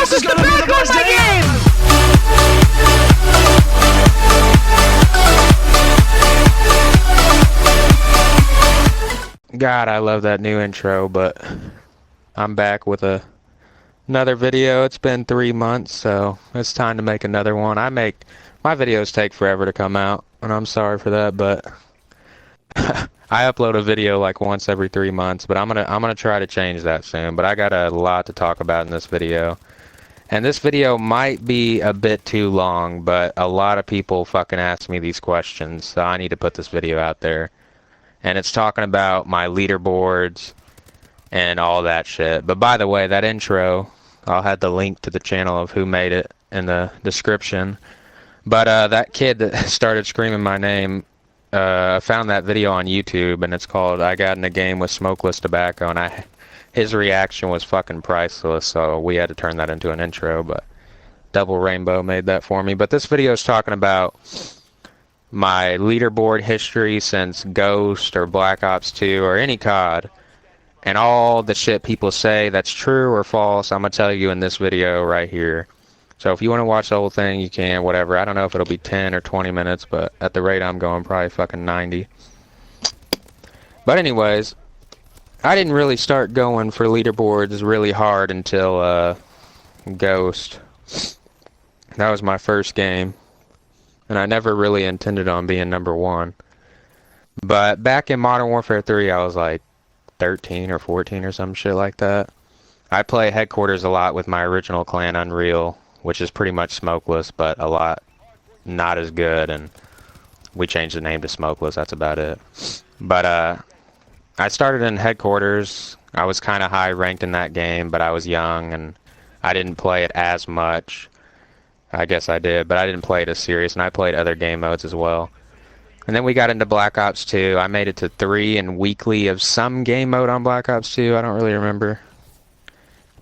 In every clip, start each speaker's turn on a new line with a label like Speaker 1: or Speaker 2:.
Speaker 1: This is gonna be the best game!
Speaker 2: God, I love that new intro, but I'm back with another video. It's been 3 months, so it's time to make another one. My videos take forever to come out, and I'm sorry for that, but I upload a video like once every 3 months, but I'm gonna try to change that soon. But I got a lot to talk about in this video. And this video might be a bit too long, but a lot of people fucking ask me these questions, so I need to put this video out there. And it's talking about my leaderboards and all that shit. But by the way, that intro, I'll have the link to the channel of who made it in the description. But that kid that started screaming my name, found that video on YouTube, and it's called I Got in a Game with SmokelessTobacco, and his reaction was fucking priceless, so we had to turn that into an intro, but DoubleRainbow made that for me. But this video is talking about my leaderboard history since Ghost or Black Ops 2 or any COD, and all the shit people say that's true or false, I'm gonna tell you in this video right here. So if you want to watch the whole thing, you can, whatever. I don't know if it'll be 10 or 20 minutes, but at the rate I'm going, probably fucking 90. But anyways, I didn't really start going for leaderboards really hard until Ghost. That was my first game, and I never really intended on being #1. But back in Modern Warfare 3, I was like 13 or 14 or some shit like that. I play Headquarters a lot with my original clan, Unreal, which is pretty much Smokeless, but a lot not as good, and we changed the name to Smokeless, that's about it. But I started in Headquarters. I was kind of high ranked in that game, but I was young and I didn't play it as much. I guess I did, but I didn't play it as serious, and I played other game modes as well. And then we got into Black Ops 2. I made it to 3 and weekly of some game mode on Black Ops 2. I don't really remember.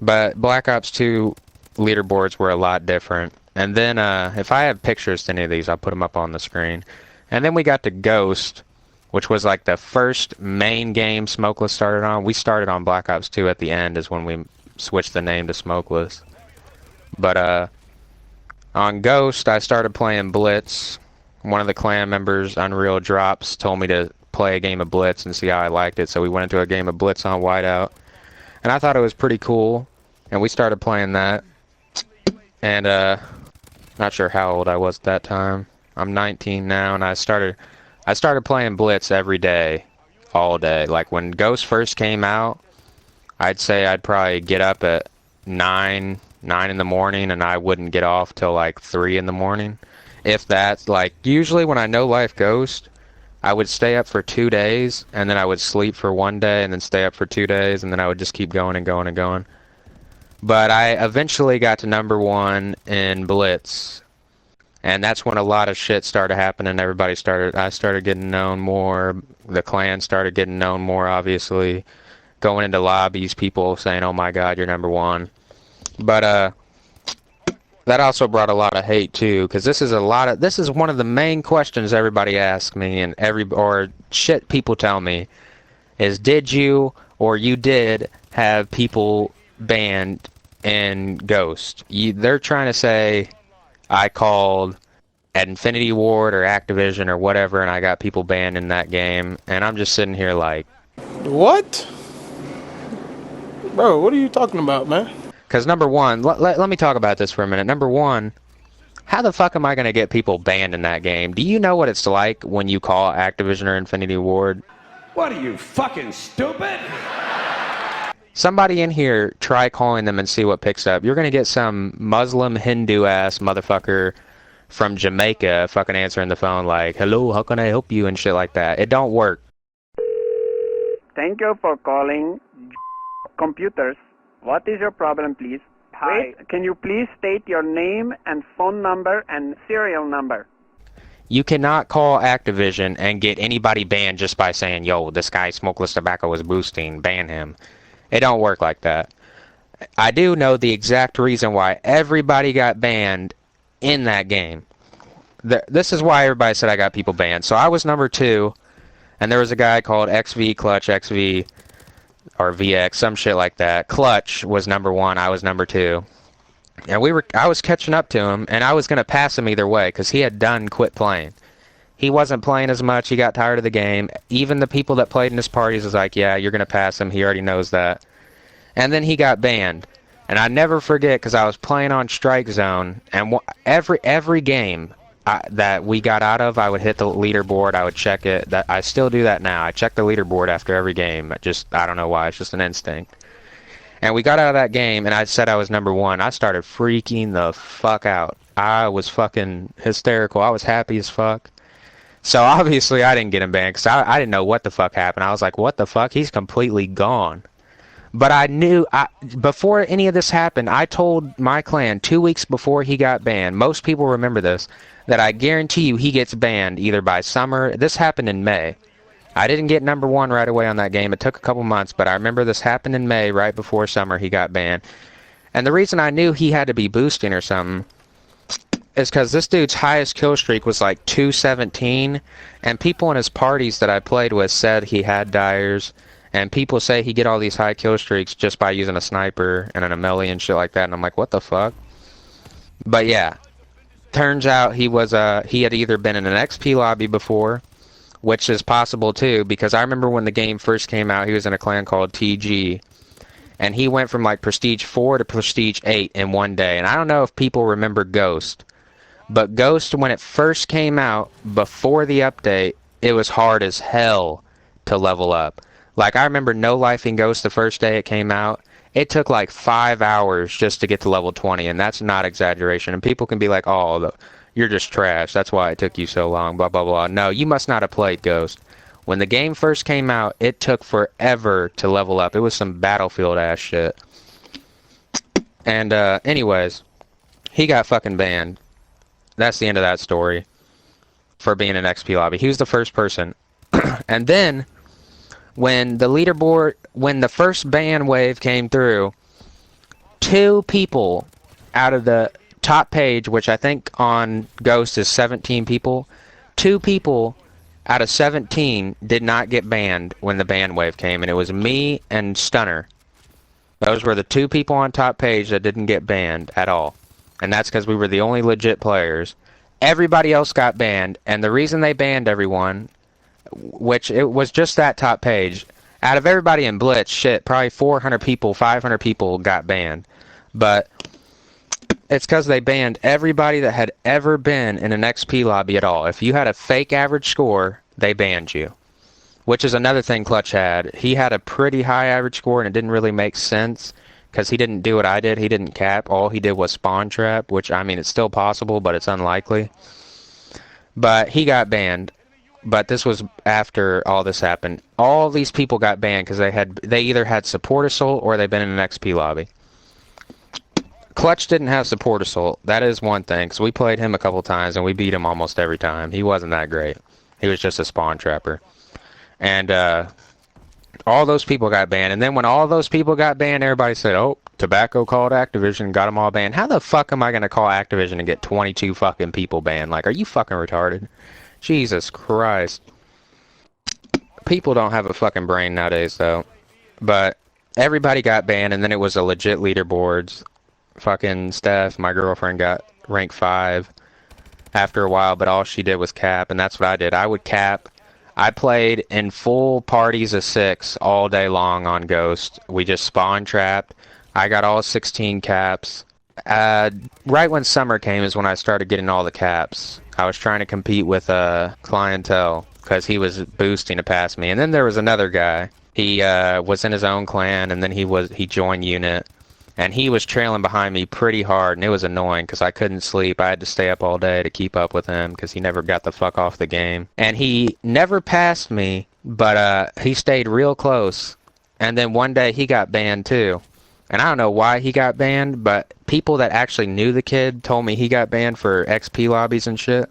Speaker 2: But Black Ops 2 leaderboards were a lot different. And then if I have pictures to any of these, I'll put them up on the screen. And then we got to Ghost, which was like the first main game Smokeless started on. We started on Black Ops 2 at the end is when we switched the name to Smokeless. But on Ghost, I started playing Blitz. One of the clan members, Unreal Drops, told me to play a game of Blitz and see how I liked it, so we went into a game of Blitz on Whiteout. And I thought it was pretty cool, and we started playing that. And not sure how old I was at that time. I'm 19 now, and I started playing Blitz every day, all day. Like when Ghost first came out, I'd say I'd probably get up at 9 in the morning, and I wouldn't get off till like 3 in the morning. If that's like, usually when I know life Ghost, I would stay up for 2 days, and then I would sleep for 1 day, and then stay up for 2 days, and then I would just keep going and going and going. But I eventually got to #1 in Blitz. And that's when a lot of shit started happening. I started getting known more. The clan started getting known more, obviously. Going into lobbies, people saying, "Oh my God, you're #1." But that also brought a lot of hate too, because this is one of the main questions everybody asks me, and or shit people tell me is, did you or you did have people banned in Ghost? They're trying to say I called at Infinity Ward or Activision or whatever, and I got people banned in that game, and I'm just sitting here like,
Speaker 3: what? Bro, what are you talking about, man?
Speaker 2: because #1, let me talk about this for a minute. #1, how the fuck am I going to get people banned in that game? Do you know what it's like when you call Activision or Infinity Ward?
Speaker 1: What are you, fucking stupid?
Speaker 2: Somebody in here, try calling them and see what picks up. You're going to get some Muslim Hindu-ass motherfucker from Jamaica fucking answering the phone like, "Hello, how can I help you?" and shit like that. It don't work.
Speaker 4: Thank you for calling computers. What is your problem, please? Hi. Wait, can you please state your name and phone number and serial number?
Speaker 2: You cannot call Activision and get anybody banned just by saying, "Yo, this guy SmokelessTobacco is boosting, ban him." It don't work like that. I do know the exact reason why everybody got banned in that game. This is why everybody said I got people banned. So I was #2, and there was a guy called XV Clutch XV or VX, some shit like that. Clutch was #1, I was #2. And I was catching up to him, and I was going to pass him either way, because he had done quit playing. He wasn't playing as much, he got tired of the game. Even the people that played in his parties was like, yeah, you're going to pass him, he already knows that. And then he got banned. And I never forget, because I was playing on Strike Zone, and every game that we got out of, I would hit the leaderboard, I would check it. I still do that now. I check the leaderboard after every game. I don't know why, it's just an instinct. And we got out of that game, and I said I was #1. I started freaking the fuck out. I was fucking hysterical. I was happy as fuck. So obviously I didn't get him banned, because I didn't know what the fuck happened. I was like, what the fuck? He's completely gone. But I knew, before any of this happened, I told my clan 2 weeks before he got banned, most people remember this, that I guarantee you he gets banned either by summer. This happened in May. I didn't get #1 right away on that game. It took a couple months, but I remember this happened in May, right before summer he got banned. And the reason I knew he had to be boosting or something is because this dude's highest kill streak was like 217, and people in his parties that I played with said he had dyers, and people say he get all these high kill streaks just by using a sniper and an melee and shit like that, and I'm like, what the fuck? But yeah, turns out he had either been in an XP lobby before, which is possible too, because I remember when the game first came out, he was in a clan called TG, and he went from like Prestige 4 to Prestige 8 in one day. And I don't know if people remember Ghost, but Ghost, when it first came out, before the update, it was hard as hell to level up. Like, I remember no-lifing Ghost the first day it came out. It took like 5 hours just to get to level 20, and that's not exaggeration. And people can be like, oh, you're just trash, that's why it took you so long, blah, blah, blah. No, you must not have played Ghost. When the game first came out, it took forever to level up. It was some Battlefield-ass shit. And, anyways, he got fucking banned. That's the end of that story. For being in XP lobby. He was the first person. And then, when the first ban wave came through, 2 people out of the top page, which I think on Ghost is 17 people, 2 people out of 17 did not get banned when the ban wave came, and it was me and Stunner. Those were the 2 people on top page that didn't get banned at all, and that's because we were the only legit players. Everybody else got banned, and the reason they banned everyone, which it was just that top page, out of everybody in Blitz, shit, probably 400 people, 500 people got banned, but it's because they banned everybody that had ever been in an XP lobby at all. If you had a fake average score, they banned you. Which is another thing Clutch had. He had a pretty high average score, and it didn't really make sense, because he didn't do what I did. He didn't cap. All he did was spawn trap, which, I mean, it's still possible, but it's unlikely. But he got banned. But this was after all this happened. All these people got banned because they either had support assault or they'd been in an XP lobby. Clutch didn't have support assault. That is one thing, because we played him a couple times and we beat him almost every time. He wasn't that great. He was just a spawn trapper. And all those people got banned. And then when all those people got banned, everybody said, oh, Tobacco called Activision, got them all banned. How the fuck am I going to call Activision and get 22 fucking people banned? Like, are you fucking retarded? Jesus Christ. People don't have a fucking brain nowadays, though. But everybody got banned, and then it was a legit leaderboards. Fucking Steph, my girlfriend, got rank 5 after a while, but all she did was cap, and that's what I did. I would cap. I played in full parties of 6 all day long on Ghost. We just spawn trapped. I got all 16 caps. Right when summer came is when I started getting all the caps. I was trying to compete with clientele because he was boosting to pass me. And then there was another guy. He was in his own clan, and then he joined unit. And he was trailing behind me pretty hard, and it was annoying because I couldn't sleep. I had to stay up all day to keep up with him because he never got the fuck off the game. And he never passed me, but he stayed real close. And then one day he got banned too. And I don't know why he got banned, but people that actually knew the kid told me he got banned for XP lobbies and shit.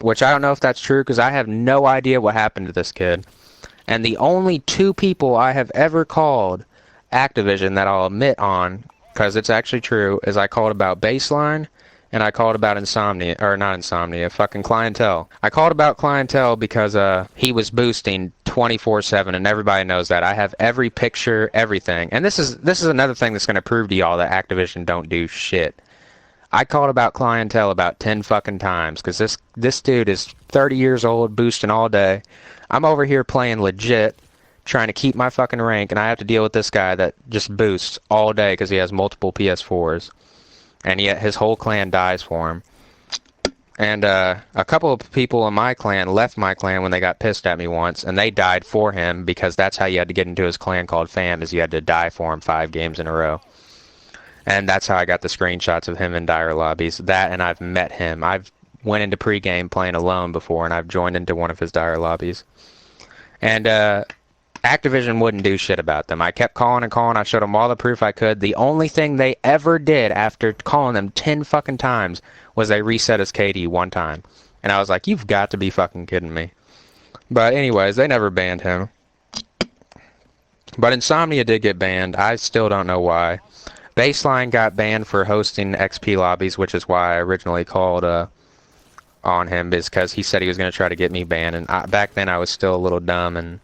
Speaker 2: Which I don't know if that's true because I have no idea what happened to this kid. And the only 2 people I have ever called Activision that I'll admit on, because it's actually true, is I called about Baseline and I called about insomnia, or not insomnia, fucking clientele. I called about clientele because he was boosting 24/7, and everybody knows that. I have every picture, everything. And this is another thing that's going to prove to y'all that Activision don't do shit. I called about clientele about 10 fucking times because this dude is 30 years old, boosting all day. I'm over here playing legit, trying to keep my fucking rank, and I have to deal with this guy that just boosts all day because he has multiple PS4s. And yet his whole clan dies for him. And a couple of people in my clan left my clan when they got pissed at me once, and they died for him because that's how you had to get into his clan called Fam, is you had to die for him 5 games in a row. And that's how I got the screenshots of him in dire lobbies. That, and I've met him. I've went into pregame playing alone before, and I've joined into one of his dire lobbies. And Activision wouldn't do shit about them. I kept calling and calling. I showed them all the proof I could. The only thing they ever did after calling them 10 fucking times was they reset his KD one time. And I was like, you've got to be fucking kidding me. But anyways, they never banned him. But Insomnia did get banned. I still don't know why. Baseline got banned for hosting XP lobbies, which is why I originally called on him, because he said he was going to try to get me banned. And back then I was still a little dumb and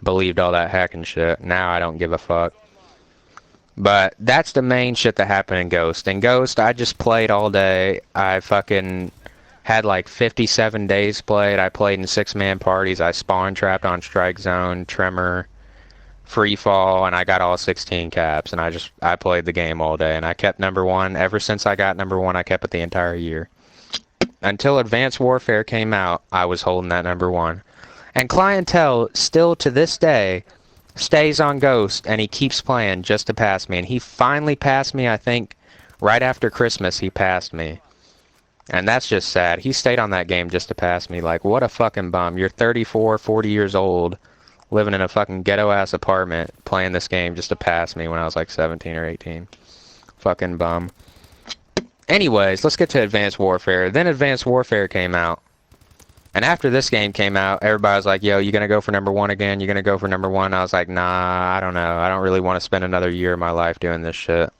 Speaker 2: believed all that hacking shit. Now I don't give a fuck. But that's the main shit that happened in Ghost. In Ghost, I just played all day. I fucking had like 57 days played. I played in 6-man parties. I spawn trapped on Strike Zone, Tremor, Free Fall, and I got all 16 caps. And I played the game all day. And I kept #1. Ever since I got #1, I kept it the entire year. Until Advanced Warfare came out, I was holding that #1. And Clientele, still to this day, stays on Ghost, and he keeps playing just to pass me. And he finally passed me, I think, right after Christmas, he passed me. And that's just sad. He stayed on that game just to pass me. Like, what a fucking bum. You're 34, 40 years old, living in a fucking ghetto-ass apartment, playing this game just to pass me when I was like 17 or 18. Fucking bum. Anyways, let's get to Advanced Warfare. Then Advanced Warfare came out. And after this game came out, everybody was like, yo, you gonna go for #1 again? You gonna go for #1? I was like, nah, I don't know. I don't really want to spend another year of my life doing this shit.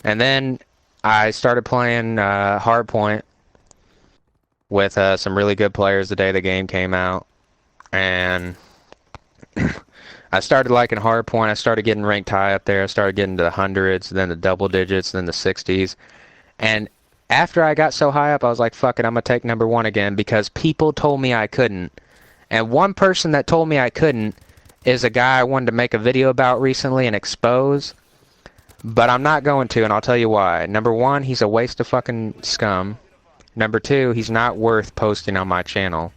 Speaker 2: And then I started playing Hardpoint with some really good players the day the game came out. And I started liking Hardpoint. I started getting ranked high up there. I started getting to the hundreds, then the double digits, then the 60s. And after I got so high up, I was like, fuck it, I'm going to take #1 again because people told me I couldn't. And one person that told me I couldn't is a guy I wanted to make a video about recently and expose. But I'm not going to, and I'll tell you why. #1, he's a waste of fucking scum. #2, he's not worth posting on my channel.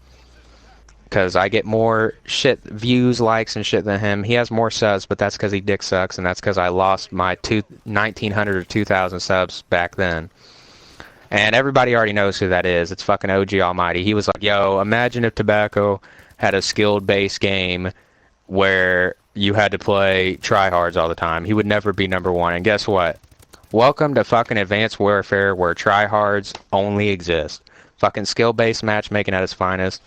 Speaker 2: Because I get more shit, views, likes, and shit than him. He has more subs, but that's because he dick sucks, and that's because I lost my 1,900 or 2,000 subs back then. And everybody already knows who that is. It's fucking OG Almighty. He was like, yo, imagine if Tobacco had a skilled-based game where you had to play tryhards all the time. He would never be #1. And guess what? Welcome to fucking Advanced Warfare where tryhards only exist. Fucking skill-based matchmaking at its finest.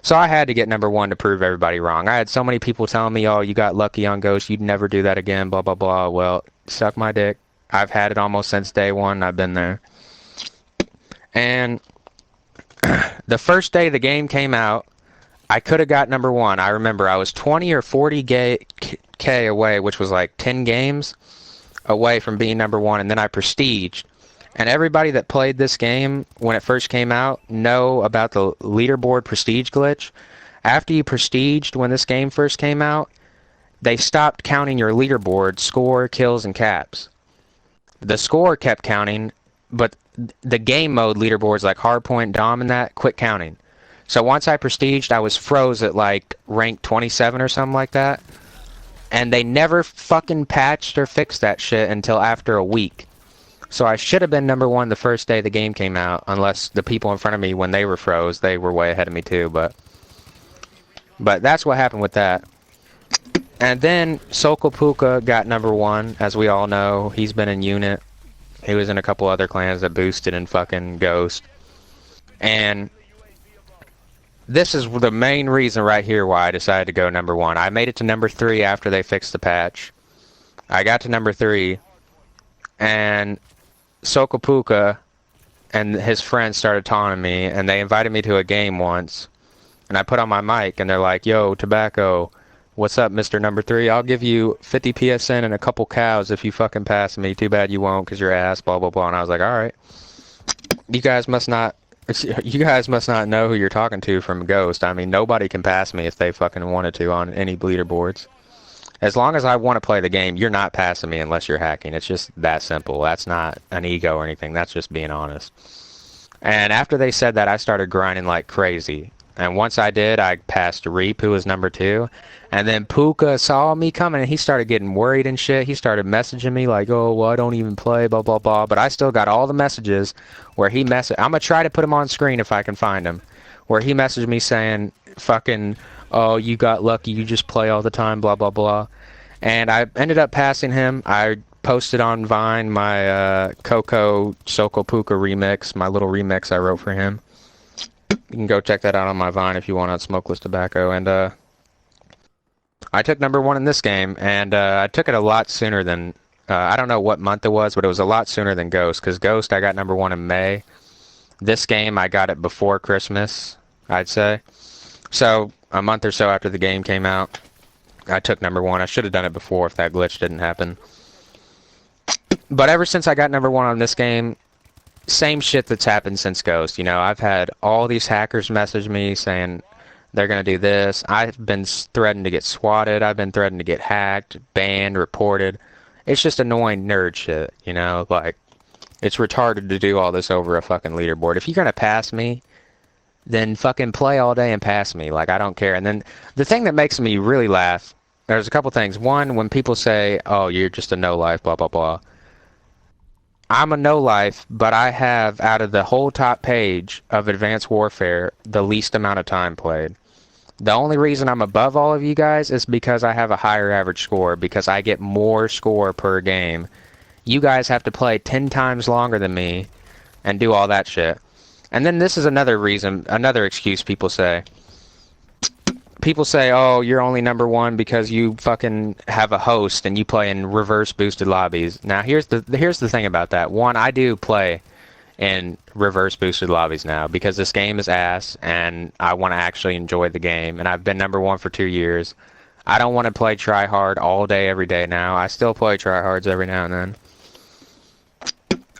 Speaker 2: So I had to get #1 to prove everybody wrong. I had so many people telling me, oh, you got lucky on Ghost, you'd never do that again, blah, blah, blah. Well, suck my dick. I've had it almost since day one. I've been there. And the first day the game came out, I could have got #1. I remember I was 20 or 40K away, which was like 10 games away from being #1, and then I prestiged. And everybody that played this game when it first came out know about the leaderboard prestige glitch. After you prestiged when this game first came out, they stopped counting your leaderboard score, kills, and caps. The score kept counting, but the game mode leaderboards like Hardpoint, Dom, and that quit counting. So once I prestiged, I was froze at like rank 27 or something like that. And they never fucking patched or fixed that shit until after a week. So I should have been #1 the first day the game came out, unless the people in front of me, when they were froze, they were way ahead of me too. But that's what happened with that. And then SmokelessTobacco got #1, as we all know. He's been in Unit. He was in a couple other clans that boosted in fucking Ghost. And this is the main reason right here why I decided to go #1. I made it to #3 after they fixed the patch. I got to #3, and SmokelessTobacco and his friends started taunting me, and they invited me to a game once, and I put on my mic, and they're like, "Yo, Tobacco, what's up, Mr. Number 3? I'll give you 50 PSN and a couple cows if you fucking pass me. Too bad you won't, because you're ass, blah, blah, blah." And I was like, all right. You guys must not know who you're talking to from Ghost. I mean, nobody can pass me if they fucking wanted to on any leaderboards. As long as I want to play the game, you're not passing me unless you're hacking. It's just that simple. That's not an ego or anything. That's just being honest. And after they said that, I started grinding like crazy. And once I did, I passed Reap, who was number 2. And then Puka saw me coming, and he started getting worried and shit. He started messaging me like, "Oh, well, I don't even play, blah, blah, blah." But I still got all the messages where he messaged. I'm going to try to put him on screen if I can find him. Where he messaged me saying, fucking, "Oh, you got lucky, you just play all the time, blah, blah, blah." And I ended up passing him. I posted on Vine my Coco Soko Puka remix, my little remix I wrote for him. You can go check that out on my Vine if you want on Smokeless Tobacco. And I took number 1 in this game, and I took it a lot sooner than, I don't know what month it was, but it was a lot sooner than Ghost, because Ghost I got number 1 in May. This game I got it before Christmas, I'd say. So a month or so after the game came out, I took number 1. I should have done it before if that glitch didn't happen. But ever since I got number 1 on this game, same shit that's happened since Ghost. You know, I've had all these hackers message me saying they're going to do this. I've been threatened to get swatted. I've been threatened to get hacked, banned, reported. It's just annoying nerd shit, you know? Like, it's retarded to do all this over a fucking leaderboard. If you're going to pass me, then fucking play all day and pass me. Like, I don't care. And then the thing that makes me really laugh, there's a couple things. One, when people say, "Oh, you're just a no-life, blah, blah, blah." I'm a no-life, but I have, out of the whole top page of Advanced Warfare, the least amount of time played. The only reason I'm above all of you guys is because I have a higher average score, because I get more score per game. You guys have to play 10 times longer than me and do all that shit. And then this is another reason, another excuse people say. People say, "Oh, you're only number 1 because you fucking have a host and you play in reverse boosted lobbies." Now, here's the thing about that. One, I do play in reverse boosted lobbies now because this game is ass and I want to actually enjoy the game. And I've been number 1 for 2 years. I don't want to play try hard all day, every day now. I still play try hards every now and then.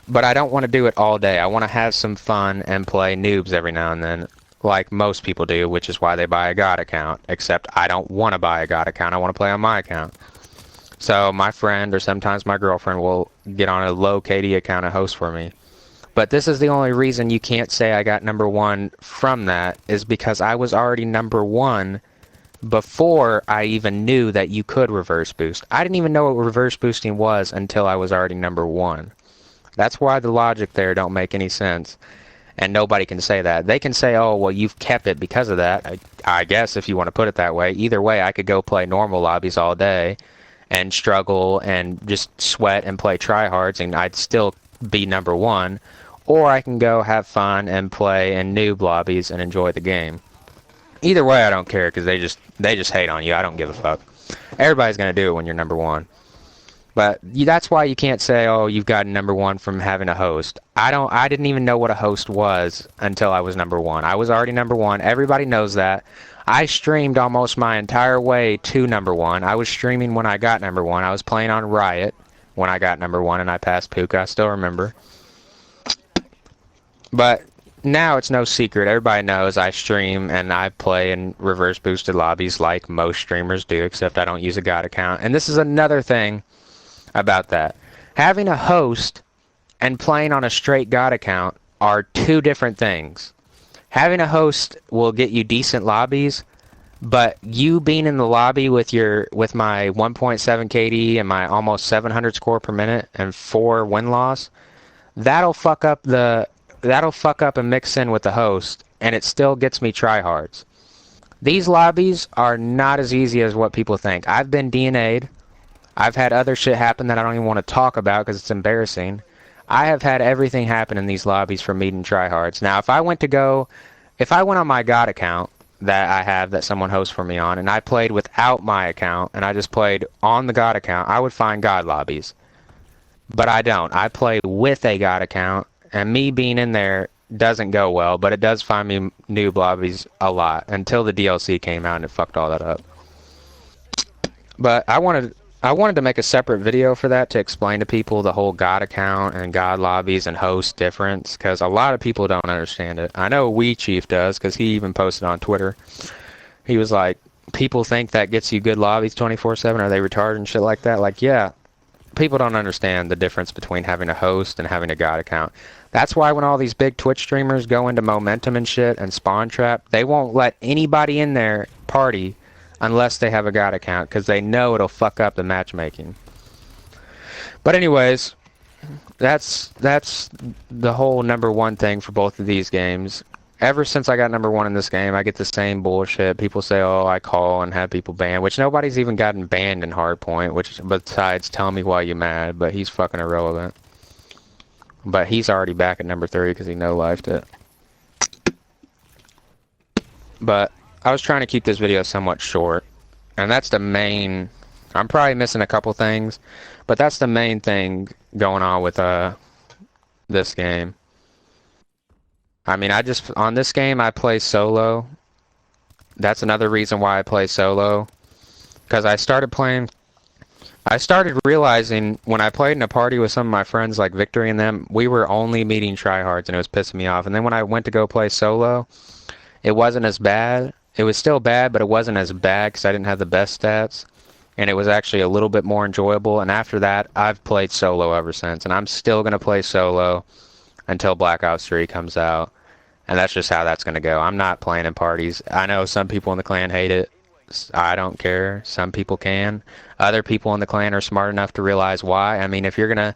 Speaker 2: But I don't want to do it all day. I want to have some fun and play noobs every now and then, like most people do, which is why they buy a God account. Except I don't want to buy a God account. I want to play on my account. So my friend, or sometimes my girlfriend, will get on a low KD account and host for me. But this is the only reason you can't say I got number 1 from that, is because I was already number 1 before I even knew that you could reverse boost. I didn't even know what reverse boosting was until I was already number 1. That's why the logic there don't make any sense. And nobody can say that. They can say, "Oh, well, you've kept it because of that." I guess if you want to put it that way. Either way, I could go play normal lobbies all day and struggle and just sweat and play tryhards, and I'd still be number 1. Or I can go have fun and play in noob lobbies and enjoy the game. Either way, I don't care, because they just hate on you. I don't give a fuck. Everybody's going to do it when you're number 1. But that's why you can't say, "Oh, you've gotten number 1 from having a host." I didn't even know what a host was until I was number 1. I was already number 1. Everybody knows that. I streamed almost my entire way to number 1. I was streaming when I got number 1. I was playing on Riot when I got number 1 and I passed Puka. I still remember. But now it's no secret. Everybody knows I stream and I play in reverse boosted lobbies like most streamers do, except I don't use a God account. And this is another thing about that. Having a host and playing on a straight God account are 2 different things. Having a host will get you decent lobbies, but you being in the lobby with my 1.7 KD and my almost 700 score per minute and 4 win-loss, that'll fuck up and mix in with the host, and it still gets me tryhards. These lobbies are not as easy as what people think. I've been DNA'd. I've had other shit happen that I don't even want to talk about because it's embarrassing. I have had everything happen in these lobbies for meeting tryhards. Now, if I went on my God account that I have that someone hosts for me on, and I played without my account, and I just played on the God account, I would find God lobbies. But I don't. I play with a God account, and me being in there doesn't go well, but it does find me noob lobbies a lot until the DLC came out and it fucked all that up. But I wanted to make a separate video for that to explain to people the whole God account and God lobbies and host difference, because a lot of people don't understand it. I know We Chief does, because he even posted on Twitter. He was like, people think that gets you good lobbies 24/7. Are they retarded and shit like that? Like, yeah, people don't understand the difference between having a host and having a God account. That's why when all these big Twitch streamers go into Momentum and shit and Spawn Trap, they won't let anybody in their party unless they have a God account, because they know it'll fuck up the matchmaking. But anyways, that's the whole #1 thing for both of these games. Ever since I got #1 in this game, I get the same bullshit. People say, oh, I call and have people banned, which nobody's even gotten banned in Hardpoint, which besides Tell Me Why You Mad, but he's fucking irrelevant. But he's already back at #3 because he no-lifed it. But I was trying to keep this video somewhat short, and that's the main... I'm probably missing a couple things, but that's the main thing going on with this game. I mean, on this game, I play solo. That's another reason why I play solo. Because I started realizing when I played in a party with some of my friends, like Victory and them, we were only meeting tryhards, and it was pissing me off. And then when I went to go play solo, it wasn't as bad. It was still bad, but it wasn't as bad because I didn't have the best stats. And it was actually a little bit more enjoyable. And after that, I've played solo ever since. And I'm still going to play solo until Black Ops 3 comes out. And that's just how that's going to go. I'm not playing in parties. I know some people in the clan hate it. I don't care. Some people can. Other people in the clan are smart enough to realize why. I mean, if you're gonna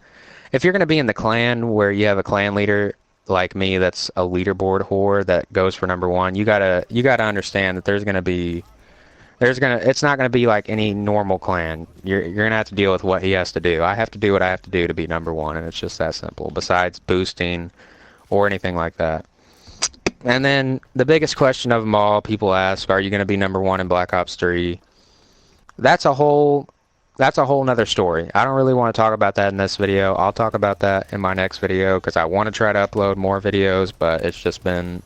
Speaker 2: be in the clan where you have a clan leader like me that's a leaderboard whore that goes for #1, you gotta understand that it's not gonna be like any normal clan. You're gonna have to deal with what he has to do. I have to do what I have to do to be #1, and it's just that simple. Besides boosting or anything like that. And then the biggest question of them all, people ask, are you going to be #1 in Black Ops 3? That's a whole nother story. I don't really want to talk about that in this video. I'll talk about that in my next video because I want to try to upload more videos, but it's just been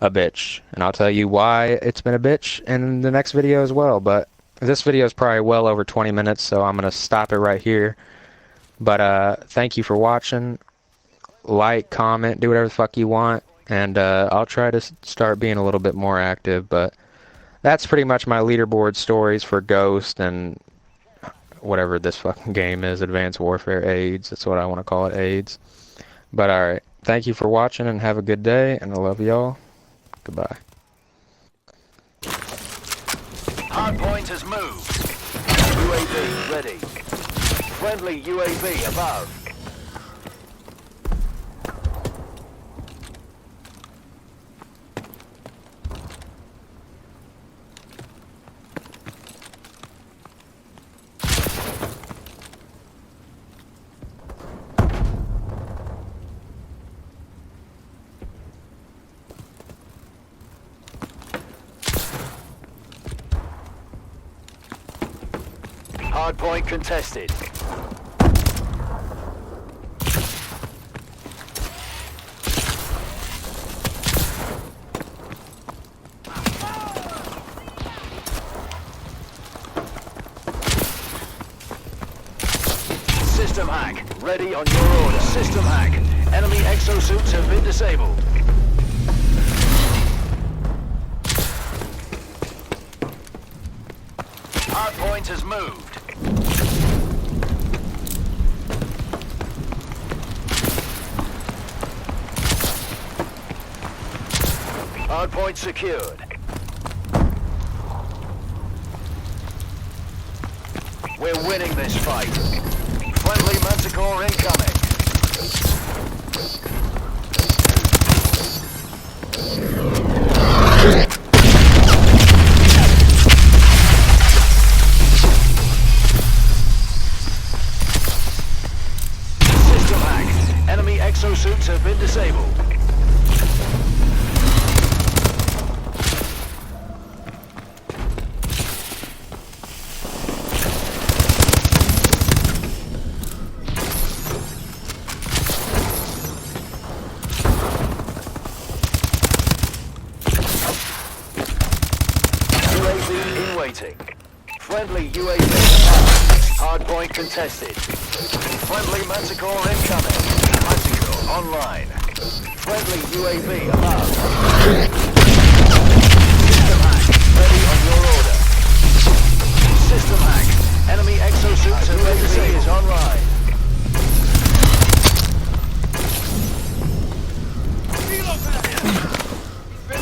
Speaker 2: a bitch. And I'll tell you why it's been a bitch in the next video as well. But this video is probably well over 20 minutes, so I'm going to stop it right here. But thank you for watching. Like, comment, do whatever the fuck you want. And I'll try to start being a little bit more active, but that's pretty much my leaderboard stories for Ghost and whatever this fucking game is, Advanced Warfare AIDS. That's what I want to call it, AIDS. But alright, thank you for watching and have a good day, and I love y'all. Goodbye.
Speaker 5: Hardpoint has moved. UAV ready. Friendly UAV above. Hardpoint contested. System hack. Ready on your order. System hack. Enemy exosuits have been disabled. Hardpoint has moved. Hardpoint secured. We're winning this fight. Friendly Manticore incoming. System hack. Enemy exosuits have been disabled. waiting. Friendly UAV above. Hardpoint contested. Friendly Manticore incoming. Manticore online. Friendly UAV above. System hack. Ready on your order. System hack. Enemy exosuits and UAV is online.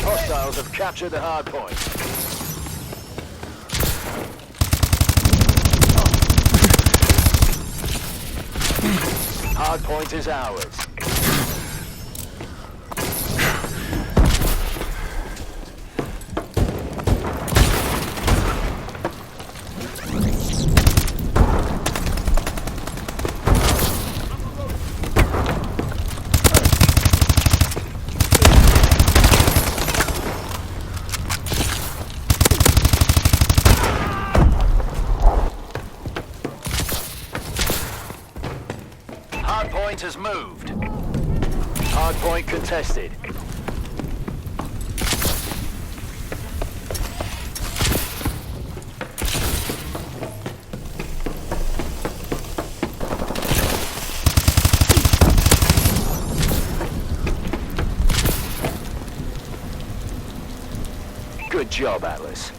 Speaker 5: Hostiles have captured the hardpoint. Hardpoint is ours. Hardpoint has moved. Hardpoint contested. Good job, Atlas.